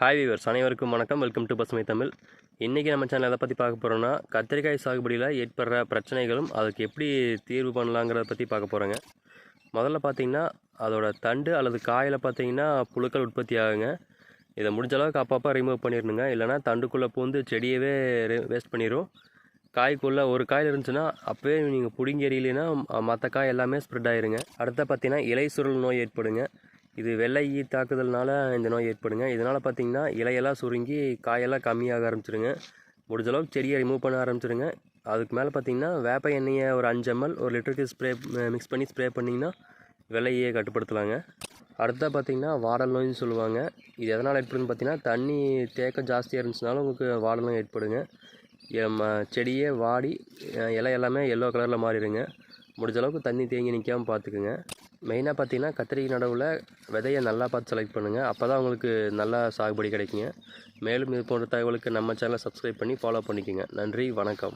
Hi viewers, அனைவருக்கும் வணக்கம். Welcome to பசுமை தமிழ். இன்றைக்கி நம்ம சேனல் எதை பற்றி பார்க்க போகிறோன்னா, கத்திரிக்காய் சாகுபடியில் ஏற்படுற பிரச்சனைகளும் அதுக்கு எப்படி தீர்வு பண்ணலாங்கிறத பற்றி பார்க்க போகிறோங்க. முதல்ல பார்த்திங்கன்னா, அதோட தண்டு அல்லது காயில் பார்த்திங்கன்னா புழுக்கள் உற்பத்தி ஆகுங்க. இதை முடிஞ்ச அளவுக்கு அப்பப்போ ரிமூவ் பண்ணிடணுங்க. இல்லைனா தண்டுக்குள்ளே பூந்து செடியவே வேஸ்ட் பண்ணிடும். காய்க்குள்ளே ஒரு காயில் இருந்துச்சுன்னா அப்போவே நீங்கள் பிடுங்கி எறியலைன்னா மற்ற காய் எல்லாமே ஸ்ப்ரெட் ஆயிருங்க. அடுத்த பார்த்திங்கன்னா இலை சுருள் நோய் ஏற்படுங்க. இது வெள்ளை ஈ தாக்குதல்னால இந்த நோய் ஏற்படுங்க. இதனால் பார்த்திங்கன்னா இலையெல்லாம் சுருங்கி காயெல்லாம் கம்மியாக ஆரம்பிச்சிருங்க. முடிஞ்ச அளவுக்கு செடியை ரிமூவ் பண்ண ஆரம்பிச்சிருங்க. அதுக்கு மேலே பார்த்திங்கன்னா வேப்ப எண்ணெயை ஒரு 5 ml 1 லிட்டருக்கு மிக்ஸ் பண்ணி ஸ்ப்ரே பண்ணிங்கன்னா வெள்ளை ஈயை கட்டுப்படுத்தலாங்க. அடுத்தா பார்த்திங்கன்னா வாடல் நோய்னு சொல்லுவாங்க. இது எதனால் ஏற்படுதுன்னு பார்த்திங்கன்னா தண்ணி தேக்கம் ஜாஸ்தியாக இருந்துச்சுனாலும் உங்களுக்கு வாடல் நோய் ஏற்படுங்க. செடியே வாடி இலை எல்லாமே எல்லோ கலரில் மாறிடுங்க. முடிஞ்ச அளவுக்கு தண்ணி தேங்கி நிற்காமல் பார்த்துக்குங்க. மெயினாக பார்த்தீங்கன்னா கத்திரிக்காய் நடவில் விதையை நல்லா பார்த்து செலக்ட் பண்ணுங்கள். அப்போ தான் உங்களுக்கு நல்லா சாகுபடி கிடைக்குங்க. மேலும் இது போன்ற தகவலுக்கு நம்ம சேனலை சப்ஸ்கிரைப் பண்ணி ஃபாலோ பண்ணிக்கோங்க. நன்றி, வணக்கம்.